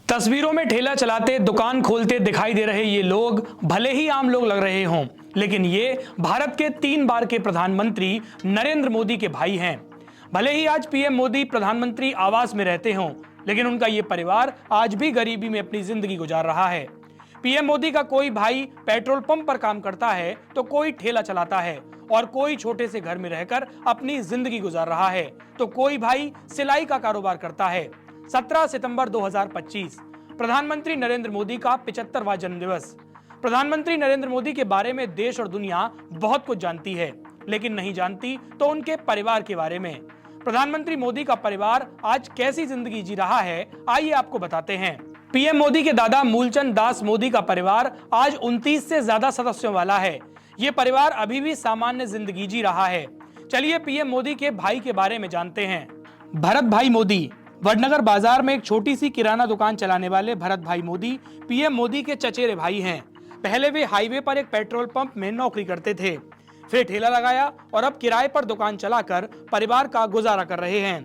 तस्वीरों में ठेला चलाते दुकान खोलते दिखाई दे रहे ये लोग भले ही आम लोग लग रहे हों, लेकिन ये भारत के 3 बार के प्रधानमंत्री नरेंद्र मोदी के भाई हैं। भले ही आज पीएम मोदी प्रधानमंत्री आवास में रहते हों, लेकिन उनका ये परिवार आज भी गरीबी में अपनी जिंदगी गुजार रहा है। पीएम मोदी का कोई भाई पेट्रोल पंप पर काम करता है तो कोई ठेला चलाता है और कोई छोटे से घर में रहकर अपनी जिंदगी गुजार रहा है, तो कोई भाई सिलाई का कारोबार करता है। 17 सितंबर 2025 प्रधानमंत्री नरेंद्र मोदी का 75वां जन्मदिवस। प्रधानमंत्री नरेंद्र मोदी के बारे में देश और दुनिया बहुत कुछ जानती है, लेकिन नहीं जानती तो उनके परिवार के बारे में। प्रधानमंत्री मोदी का परिवार आज कैसी जिंदगी जी रहा है, आइए आपको बताते हैं। पीएम मोदी के दादा मूलचंद दास मोदी का परिवार आज 29 से ज्यादा सदस्यों वाला है। ये परिवार अभी भी सामान्य जिंदगी जी रहा है। चलिए पीएम मोदी के भाई के बारे में जानते हैं। भरत भाई मोदी वडनगर बाजार में एक छोटी सी किराना दुकान चलाने वाले भरत भाई मोदी पीएम मोदी के चचेरे भाई हैं। पहले वे हाईवे पर एक पेट्रोल पंप में नौकरी करते थे, फिर ठेला लगाया और अब किराए पर दुकान चलाकर परिवार का गुजारा कर रहे हैं।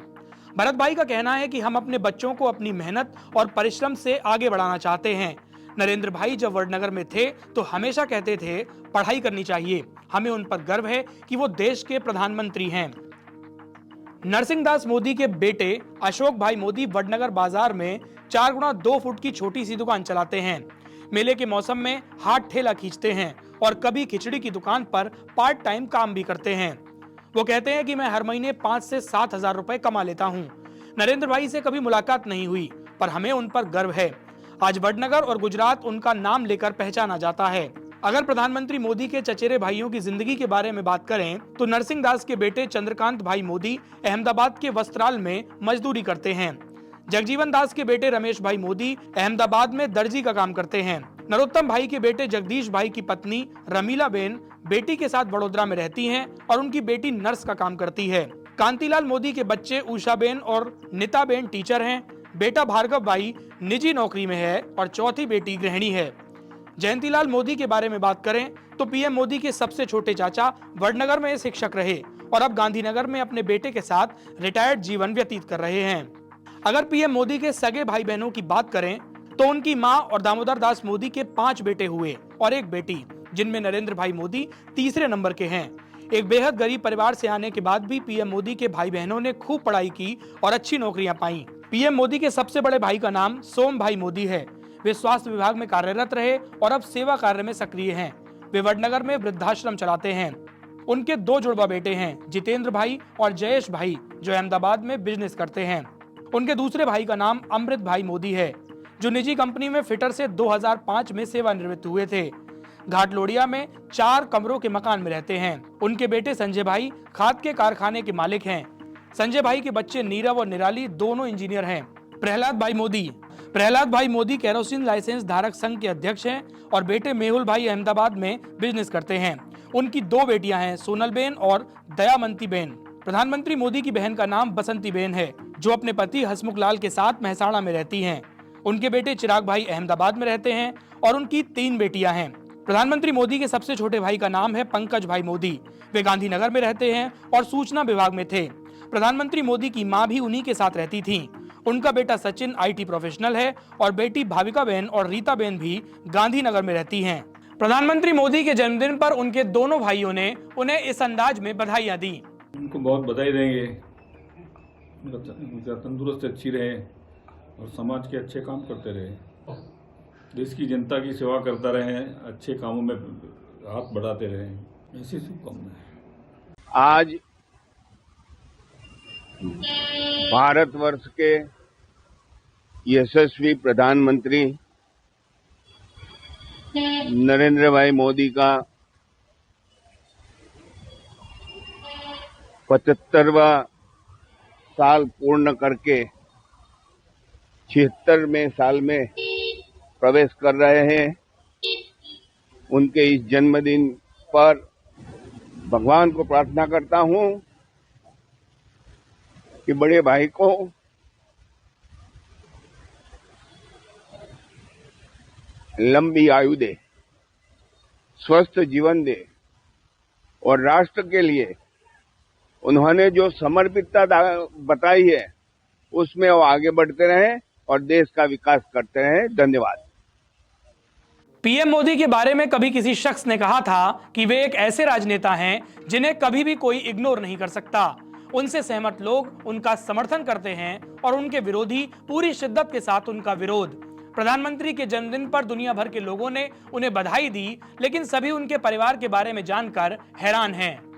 भरत भाई का कहना है कि हम अपने बच्चों को अपनी मेहनत और परिश्रम से आगे बढ़ाना चाहते हैं। नरेंद्र भाई जब वडनगर में थे तो हमेशा कहते थे पढ़ाई करनी चाहिए, हमें उन पर गर्व है कि वो देश के प्रधानमंत्री हैं। नरसिंह दास मोदी के बेटे अशोक भाई मोदी वडनगर बाजार में 4 गुना 2 फुट की छोटी सी दुकान चलाते हैं। मेले के मौसम में हाथ ठेला खींचते हैं और कभी खिचड़ी की दुकान पर पार्ट टाइम काम भी करते हैं। वो कहते हैं कि मैं हर महीने 5 से 7 हजार रुपए कमा लेता हूँ। नरेंद्र भाई से कभी मुलाकात नहीं हुई, पर हमें उन पर गर्व है। आज वडनगर और गुजरात उनका नाम लेकर पहचाना जाता है। अगर प्रधानमंत्री मोदी के चचेरे भाइयों की जिंदगी के बारे में बात करें तो नरसिंह दास के बेटे चंद्रकांत भाई मोदी अहमदाबाद के वस्त्राल में मजदूरी करते हैं। जगजीवन दास के बेटे रमेश भाई मोदी अहमदाबाद में दर्जी का काम करते हैं। नरोत्तम भाई के बेटे जगदीश भाई की पत्नी रमीला बेन बेटी के साथ बड़ोदरा में रहती हैं और उनकी बेटी नर्स का काम करती है। कांतिलाल मोदी के बच्चे उषा बेन और नीता बेन टीचर हैं। बेटा भार्गव भाई निजी नौकरी में है और चौथी बेटी गृहिणी है। जयंतीलाल मोदी के बारे में बात करें तो पीएम मोदी के सबसे छोटे चाचा वडनगर में शिक्षक रहे और अब गांधीनगर में अपने बेटे के साथ रिटायर्ड जीवन व्यतीत कर रहे हैं। अगर पीएम मोदी के सगे भाई बहनों की बात करें तो उनकी मां और दामोदर दास मोदी के 5 बेटे हुए और एक बेटी, जिनमें नरेंद्र भाई मोदी तीसरे नंबर के हैं। एक बेहद गरीब परिवार से आने के बाद भी पीएम मोदी के भाई बहनों ने खूब पढ़ाई की और अच्छी नौकरियां पाई। पीएम मोदी के सबसे बड़े भाई का नाम सोम भाई मोदी है। वे स्वास्थ्य विभाग में कार्यरत रहे और अब सेवा कार्य में सक्रिय हैं। वे वडनगर में वृद्धाश्रम चलाते हैं। उनके 2 जुड़वा बेटे हैं, जितेंद्र भाई और जयेश भाई, जो अहमदाबाद में बिजनेस करते हैं। उनके दूसरे भाई का नाम अमृत भाई मोदी है, जो निजी कंपनी में फिटर से 2005 में सेवानिवृत्त हुए थे। घाटलोड़िया में 4 कमरों के मकान में रहते हैं। उनके बेटे संजय भाई खाद के कारखाने के मालिक हैं। संजय भाई के बच्चे नीरव और निराली दोनों इंजीनियर हैं। प्रहलाद भाई मोदी केरोसिन लाइसेंस धारक संघ के अध्यक्ष हैं और बेटे मेहुल भाई अहमदाबाद में बिजनेस करते हैं। उनकी 2 बेटियां हैं, सोनल बेन और दयामंती बेन। प्रधानमंत्री मोदी की बहन का नाम बसंती बेन है, जो अपने पति हसमुख लाल के साथ मेहसाणा में रहती हैं। उनके बेटे चिराग भाई अहमदाबाद में रहते हैं और उनकी 3 बेटियां हैं। प्रधानमंत्री मोदी के सबसे छोटे भाई का नाम है पंकज भाई मोदी। वे गांधीनगर में रहते हैं और सूचना विभाग में थे। प्रधानमंत्री मोदी की मां भी उन्हीं के साथ रहती थी। उनका बेटा सचिन IT प्रोफेशनल है और बेटी भाविका बेन और रीता बेन भी गांधीनगर में रहती हैं। प्रधानमंत्री मोदी के जन्मदिन पर उनके दोनों भाइयों ने उन्हें इस अंदाज में बधाइयां दी। उनको बहुत बधाई देंगे, उनका तंदुरुस्त अच्छी रहे और समाज के अच्छे काम करते रहे, देश की जनता की सेवा करता रहे, अच्छे कामों में हाथ बढ़ाते रहे, ऐसी शुभकामनाएं। आज भारतवर्ष के यशस्वी प्रधानमंत्री नरेंद्र भाई मोदी का 75वां साल पूर्ण करके 76वें साल में प्रवेश कर रहे हैं। उनके इस जन्मदिन पर भगवान को प्रार्थना करता हूं कि बड़े भाई को लंबी आयु दे, स्वस्थ जीवन दे और राष्ट्र के लिए उन्होंने जो समर्पितता बताई है उसमें वो आगे बढ़ते रहें और देश का विकास करते हैं। धन्यवाद। पीएम मोदी के बारे में कभी किसी शख्स ने कहा था कि वे एक ऐसे राजनेता हैं जिन्हें कभी भी कोई इग्नोर नहीं कर सकता। उनसे सहमत लोग उनका समर्थन करते हैं और उनके विरोधी पूरी शिद्दत के साथ उनका विरोध। प्रधानमंत्री के जन्मदिन पर दुनिया भर के लोगों ने उन्हें बधाई दी, लेकिन सभी उनके परिवार के बारे में जानकर हैरान हैं।